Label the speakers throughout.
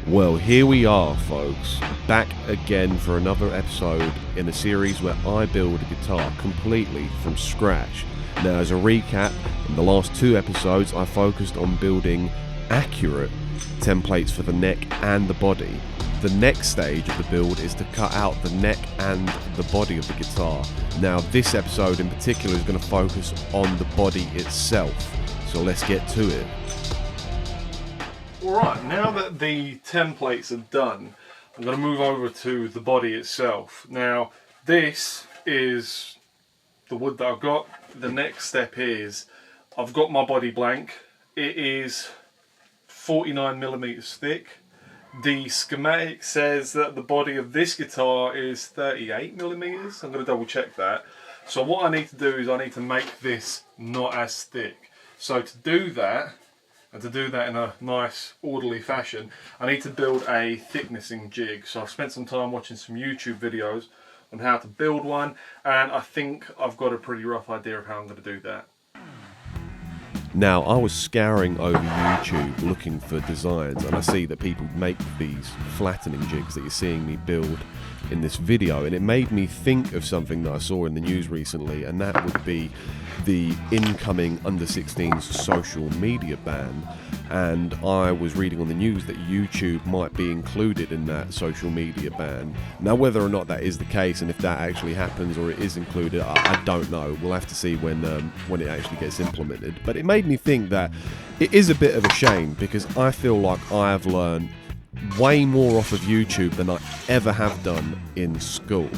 Speaker 1: Well, here we are, folks, back again for another episode in a series where I build a guitar completely from scratch. Now, as a recap, in the last two episodes I focused on building accurate templates for the neck and the body. The next stage of the build is to cut out the neck and the body of the guitar. Now, this episode in particular is going to focus on the body itself, so let's get to it.
Speaker 2: Alright, now that the templates are done, I'm going to move over to the body itself. Now, this is the wood that I've got. The next step is, I've got my body blank. It is 49mm thick. The schematic says that the body of this guitar is 38mm. I'm going to double check that. So what I need to do is I need to make this not as thick. So to do that, and to do that in a nice orderly fashion, I need to build a thicknessing jig. So I've spent some time watching some YouTube videos on how to build one, and I think I've got a pretty rough idea of how I'm going to do that.
Speaker 1: Now, I was scouring over YouTube looking for designs, and I see that people make these flattening jigs that you're seeing me build in this video, and it made me think of something that I saw in the news recently, and that would be the incoming under 16s social media ban. And I was reading on the news that YouTube might be included in that social media ban. Now, whether or not that is the case and if that actually happens or it is included, I don't know. We'll have to see when it actually gets implemented. But it made me think that it is a bit of a shame, because I feel like I have learned way more off of YouTube than I ever have done in school.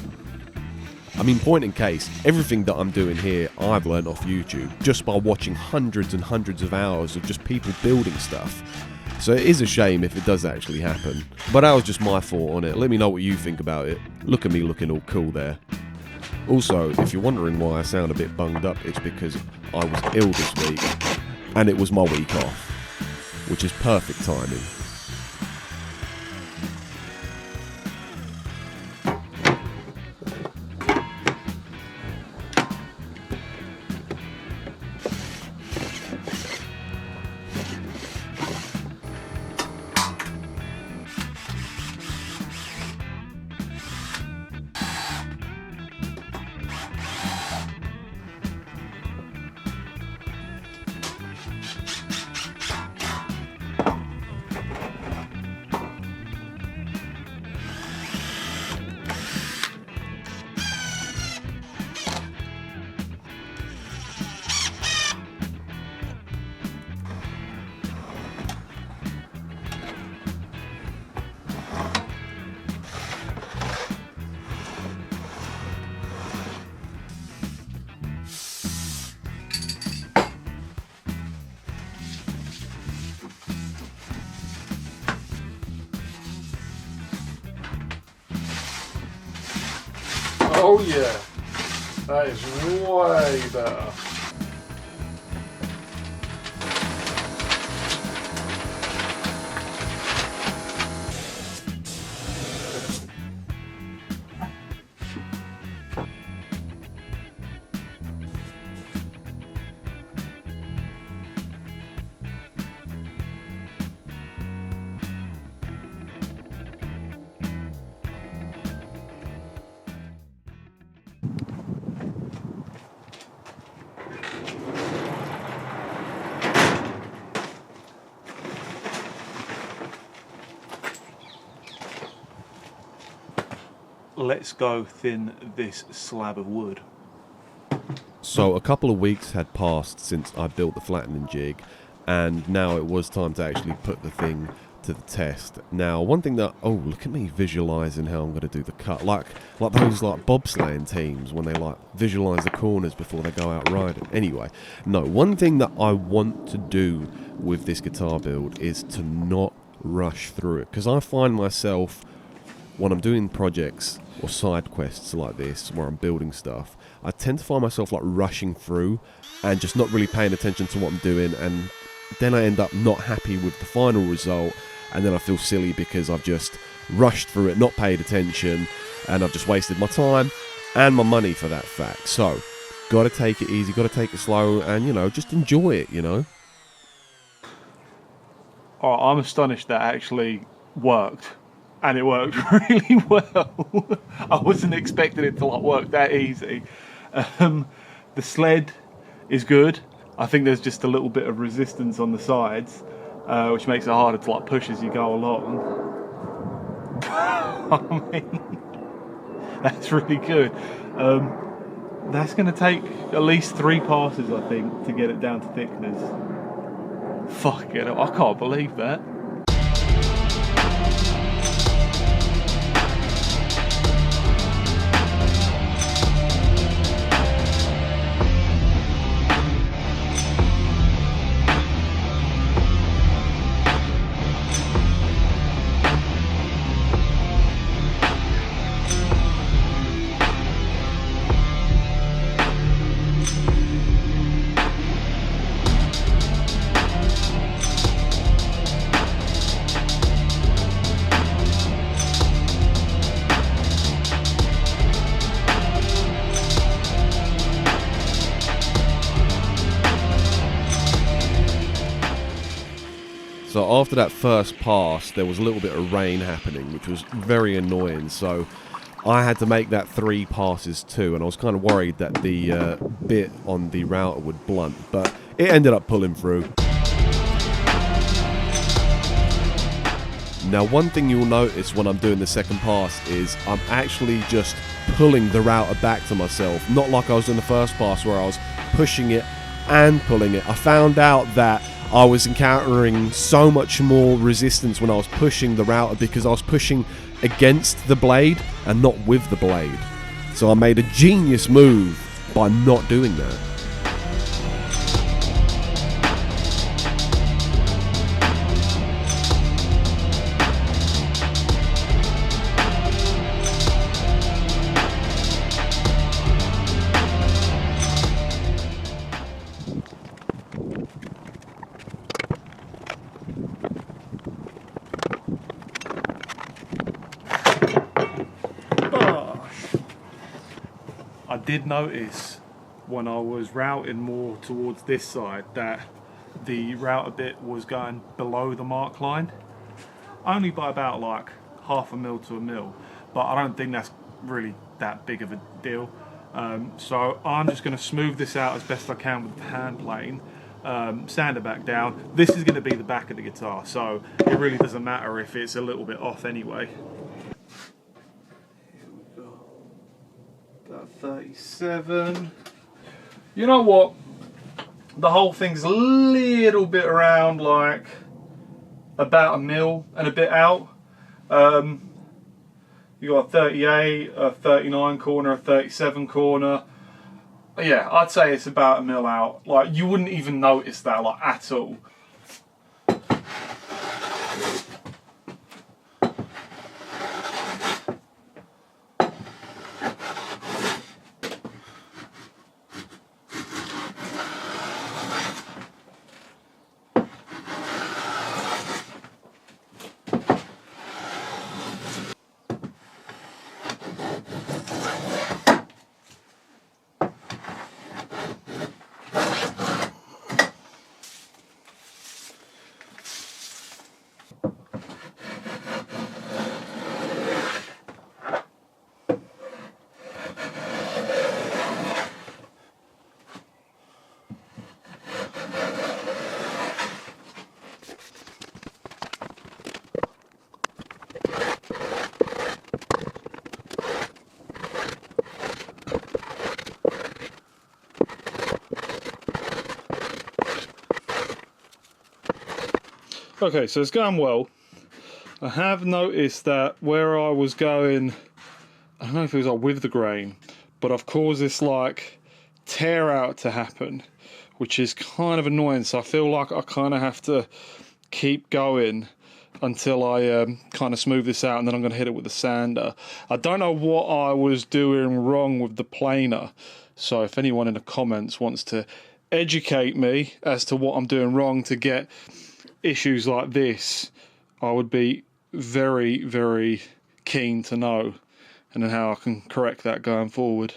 Speaker 1: I mean, point in case, everything that I'm doing here I've learned off YouTube just by watching hundreds and hundreds of hours of just people building stuff. So it is a shame if it does actually happen. But that was just my thought on it. Let me know what you think about it. Look at me looking all cool there. Also, if you're wondering why I sound a bit bunged up, it's because I was ill this week and it was my week off, which is perfect timing.
Speaker 2: Oh yeah, that is way better. Let's go thin this slab of wood.
Speaker 1: So a couple of weeks had passed since I built the flattening jig, and now it was time to actually put the thing to the test. Now, one thing that, oh, look at me visualizing how I'm going to do the cut, like those like bobsleighing teams when they like visualize the corners before they go out riding. Anyway, no, one thing that I want to do with this guitar build is to not rush through it, because I find myself, when I'm doing projects or side quests like this where I'm building stuff, I tend to find myself like rushing through and just not really paying attention to what I'm doing, and then I end up not happy with the final result, and then I feel silly because I've just rushed through it, not paid attention, and I've just wasted my time and my money for that fact. So, gotta take it easy, gotta take it slow, and, you know, just enjoy it, you know.
Speaker 2: Oh, I'm astonished that actually worked, and it worked really well. I wasn't expecting it to like work that easy. The sled is good. I think there's just a little bit of resistance on the sides, which makes it harder to like push as you go along. I mean, that's really good. That's going to take at least 3 passes, I think, to get it down to thickness. Fuck it, I can't believe that.
Speaker 1: So after that first pass, there was a little bit of rain happening, which was very annoying. So I had to make that 3 passes too, and I was kind of worried that the bit on the router would blunt, but it ended up pulling through. Now, one thing you'll notice when I'm doing the second pass is I'm actually just pulling the router back to myself, not like I was in the first pass where I was pushing it and pulling it. I found out that I was encountering so much more resistance when I was pushing the router because I was pushing against the blade and not with the blade. So I made a genius move by not doing that.
Speaker 2: I did notice when I was routing more towards this side that the router bit was going below the mark line, only by about like 1/2 mil to 1 mil, but I don't think that's really that big of a deal. So I'm just going to smooth this out as best I can with the hand plane, sand it back down. This is going to be the back of the guitar, so it really doesn't matter if it's a little bit off anyway. 37. You know what? The whole thing's a little bit around like about 1 mil and a bit out. You got a 38, a 39 corner, a 37 corner. Yeah, I'd say it's about 1 mil out. Like, you wouldn't even notice that like at all. Okay, so it's going well. I have noticed that where I was going, I don't know if it was like with the grain, but I've caused this like tear out to happen, which is kind of annoying. So I feel like I kind of have to keep going until I kind of smooth this out, and then I'm going to hit it with a sander. I don't know what I was doing wrong with the planer, so if anyone in the comments wants to educate me as to what I'm doing wrong to get issues like this, I would be very, very keen to know, and then how I can correct that going forward.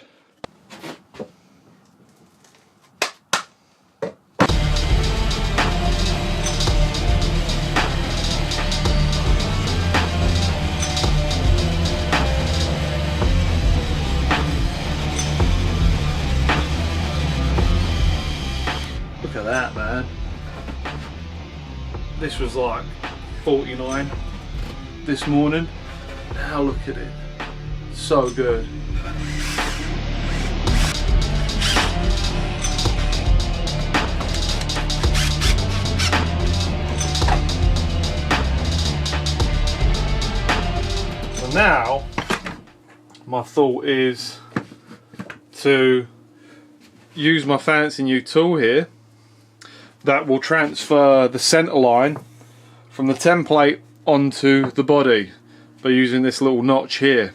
Speaker 2: This was like 49 this morning. Now look at it, so good. So now my thought is to use my fancy new tool here that will transfer the center line from the template onto the body by using this little notch here.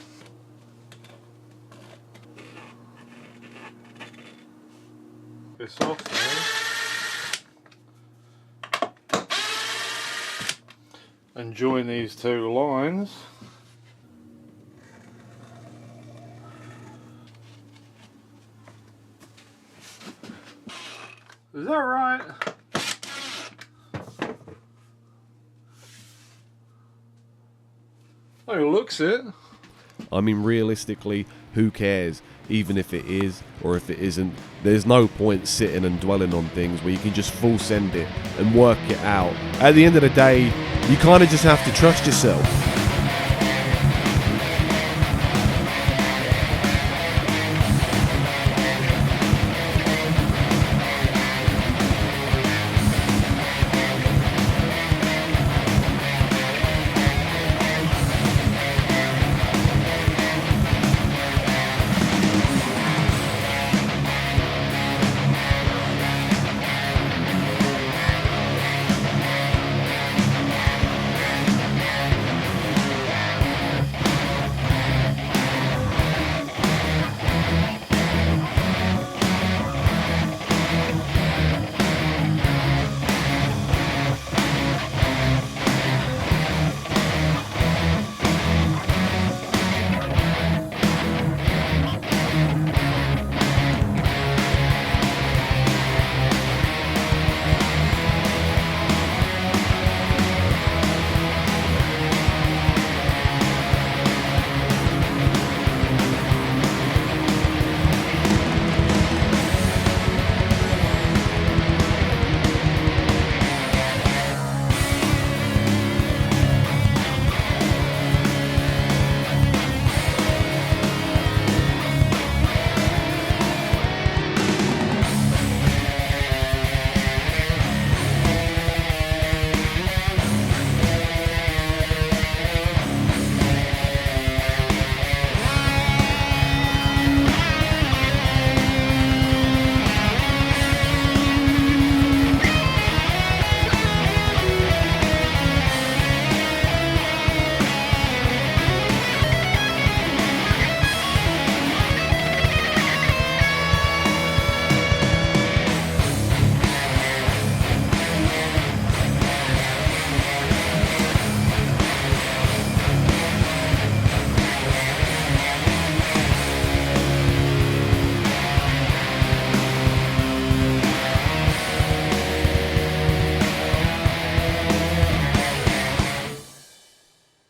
Speaker 2: This off there. And join these two lines. Is that right? Oh, it looks it.
Speaker 1: I mean, realistically, who cares? Even if it is or if it isn't, there's no point sitting and dwelling on things where you can just full send it and work it out. At the end of the day, you kind of just have to trust yourself.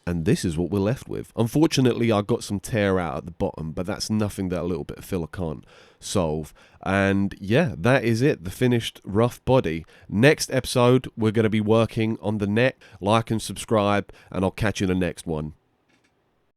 Speaker 1: And this is what we're left with. Unfortunately, I got some tear out at the bottom, but that's nothing that a little bit of filler can't solve. And yeah, that is it, the finished rough body. Next episode, we're going to be working on the neck. Like and subscribe, and I'll catch you in the next one.